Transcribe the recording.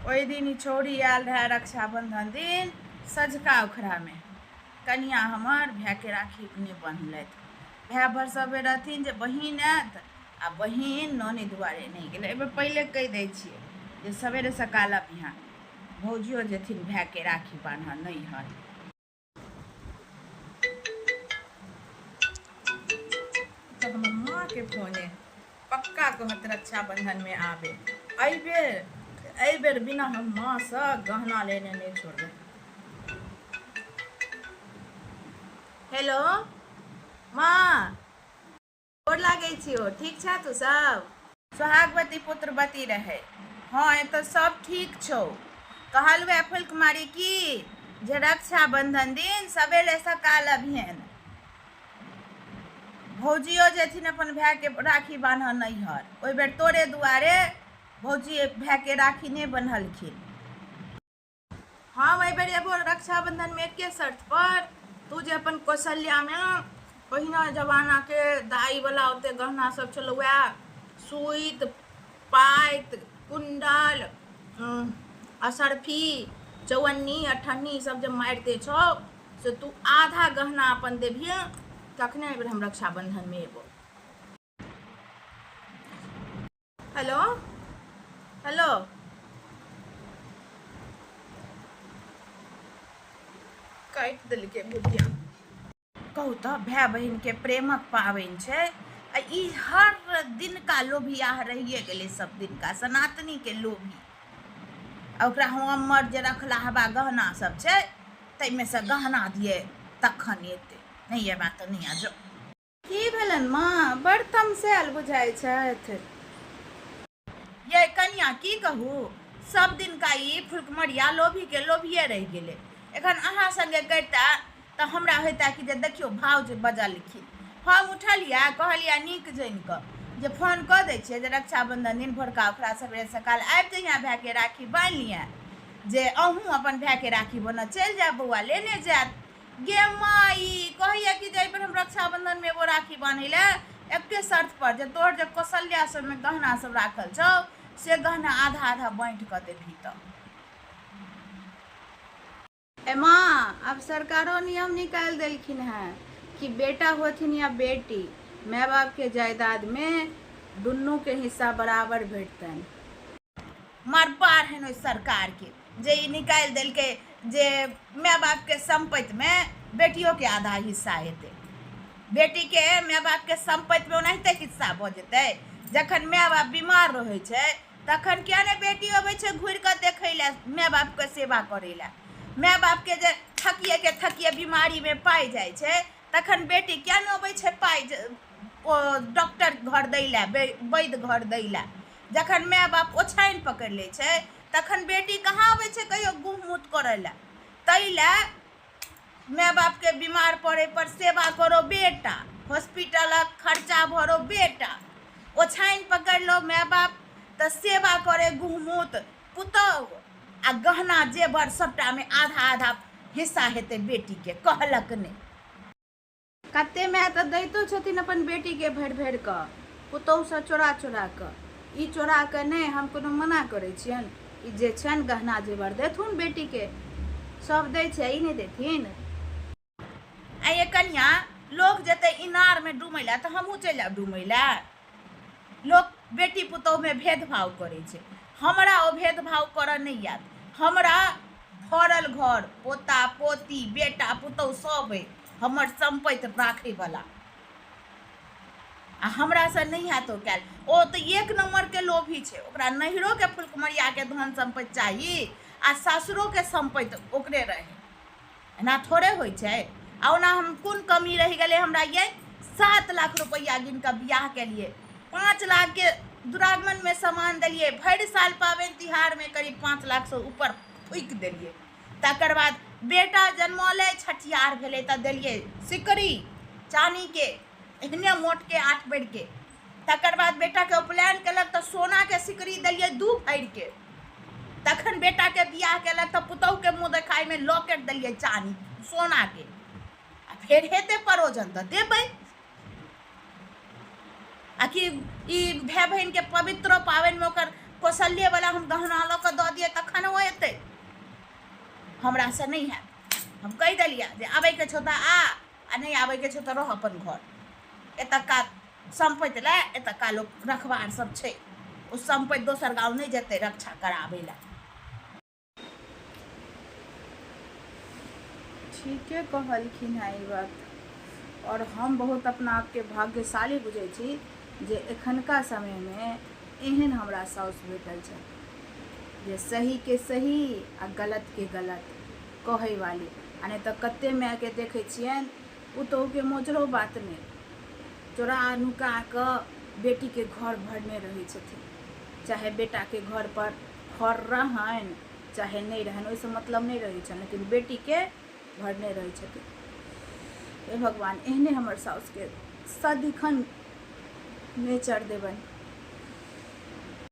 ओहि दिन ई छौड़ी आयल रहे रक्षाबंधन दिन सझका उखड़ा में कनिया हमर भाय के राखी नहीं बन्हलथि। भाय भरसबे रहथिन जे बहिन आयत आ बहिन नौनी दुआरे नहीं गेलै। एहि बेर पहिले कहि दै छियै जे सवेरे सकाल बिहान भौजियो जेथिन भाय के राखी बान्हऽ नहीं हल। तो हमर माँ के फोने पक्का कहत रक्षाबंधन में आबे। एहि बेर बिना हम माँ से गहना लेने नहीं छोड़बै। हेलो माँ, गोर लागै छियो, ठीक छा तू सब? सोहागवती पुत्रवती रहे। हाँ ये तो सब ठीक छौ। कहलुए फुलकुमारी की जे रक्षाबंधन दिन सवेरे सकाल अभियान भौजियो जेथिन अपन भाय के राखी बान्हऽ नैहर। ओहि बेर तोरे दुआरे भौजी भाय के राखी नहीं बन्हलखिन। हम एहि बेर एबो रक्षाबंधन में एके शर्त पर, तू जे अपन कौशल्या में पहिना जमाना के दाई वाला ओते गहना सब छलो, सुईत पाइत कुंडल असरफी चौवन्नी अठन्नी सब जब मारते छो से तू आधा गहना अपन देभिए, तखने एहि बेर हम रक्षाबंधन में एबो। हेलो हेलो काटि देलकै बुढ़िया। कहू तो भाय बहन के प्रेमक पाबनि छै। आ ई हर दिन का लोभिया रहिए गेलै, सब दिन का सनातनी के लोभी। आ ओकरा हमर जे रखला हवा गहना सब छै ताहिमे से गहना दिए तखन एतै, नहीं ये बात नहीं आ। जो की भेलन माँ, बड़ तमसायल बुझाइ छथि। ये कनिया की कहू, सब दिन का ई फुलकुमरिया लोभी के लोभिए रहि गेलै। एखन अहाँ संगे करता तो हमरा होता कि जे देखियो भाव जे बजलखिन, हम उठलिया कहलिया नीक जानि कऽ जे फोन कऽ दै छियै जे रक्षाबंधन दिन भोरका ओकरा सवेरे सकाल आबि जइया भाय के राखी बान्हि लिया, जे अहूँ अपन भाय के राखी बनऽ चलि जायब, बौआ लेने जायत। गे माई कहिया कि जे पर हम रक्षाबंधन में वो राखी बान्हि ले एके शर्त पर जे तोहर जे कौशल्या सब में गहना सब राखल छौ से गहना आधा आधा बाँट कऽ देबही। तो माँ अब सरकारों नियम निकाल देलखिन हैं कि बेटा होथिन या बेटी, माय बाप के जायदाद में दुनू के हिस्सा बराबर भेटतन। मरपार है सरकार के जे निकाल देलके जे माय बाप के संपत्ति में बेटियों के आधा हिस्सा हेतै। बेटी के माय बाप के संपत्ति में ओनाहिते हिस्सा भऽ जेतै। जखन माय बाप बीमार रहै छै तखन क्या ने बेटी अबै छै घुरि कऽ देखै लए, माय बाप के सेवा करै लए। माय बाप के जे थकिए बीमारी में पाई जाय छै तखन बेटी क्या न अबै छै पाई डॉक्टर घर दै लए, वैद्य घर दै लए। जखन माय बाप ओछाइन पकड़ ले छै तखन बेटी कहाँ अबै छै कहियो गुहमूत करय लए। तै लए माय बाप के बीमार पड़े पर सेवा करो बेटा, हॉस्पिटलक खर्चा भरो बेटा। ओछाइन पकड़ लो माय बाप तो सेवा करे गुहमूत पुतौह। आ गहना जेवर सबटा में आधा आधा हिस्सा हेतै बेटी के, कहलक नहीं। कते माय तो दैतो छथिन अपन बेटी के भरि भरि कऽ, पुतौह से चोरा चोरा कऽ। ई चोरा कऽ नहीं हम कोनो मना करै छियनि, ई जे छनि गहना जेवर देथुन बेटी के, सब दै छै, ई नहीं देथिन। आ ये कन्या लोग जेतै इनार में डूमै लए तो हमहूँ चलि जायब डूमै लए। लोग बेटी पुतौह में भेदभाव करै छै, हमरा ओ भेदभाव करऽ नहीं आयत। हमरा भरल घर, पोता पोती बेटा पुतौह सब है, हमर संपत्ति राखै वाला। आ हमरा से नहीं हैत ओ कैल। ओ तो एक नंबर के लोभी छै, ओकरा नैहरो के फुलकुमरिया के धन संपत्ति चाहिए आ सासुरो के संपत्ति ओकरे रहे। एना थोड़े होइ छै। आ ओना हम कोन कमी रह गए हमरा, ये 7 लाख रुपया गिन कऽ बियाह के लिए 5 लाख के दुरागमन में सामान दिलिए। भरि साल पाबनि तिहार में करीब 5 लाख से ऊपर फूकि दिलिए। तकर बाद बेटा जन्मले छठियार भेले तो दिलिए सिकड़ी चानी के एहने मोट के 8 बेर के। तकर बाद बेटा के उपनयन कलक तो सोना के सिकड़ी दिलिए 2 भरि के। तखन बेटा के बियाह कलक तो पुतौह के मुँह देखाई में लॉकेट दिलिए चानी सोना के। आ फिर हेते परोजन तो देबै। आखिर ई भाई बहन के पवित्र पावन में ओकर कौशल्य वाला हम गहना लऽ कऽ दऽ दिए तखन हमरा से नहीं है। हम कह दिलिया जे आबे के छो त आ नहीं आबे के छो त रह अपन घर। एतका संपत्ति ला एतका लोग रखवार सब छे, ओ संपत्ति दोसर गाँव नहीं जेते रक्षा कराबे ला। ठीके कहलखिन है ई बात, और हम बहुत अपना आपके भाग्यशाली बुझे छी जे एखनका समय में एहन हमरा साउस भेटल छै जे सही के सही आ गलत के गलत कहे वाली। आ नहीं तो कते माय के देखे छियन पुतोह के मोजरो बात में चोरा नुका के बेटी के घर भरने रहे छथिन, चाहे बेटा के घर पर फर रहन चाहे नहीं रहन, ओइसे मतलब नहीं रहे छन, लेकिन बेटी के भरने रहे छथिन। हे भगवान, एहने हमर साउस के सदिखन नेचर देबन।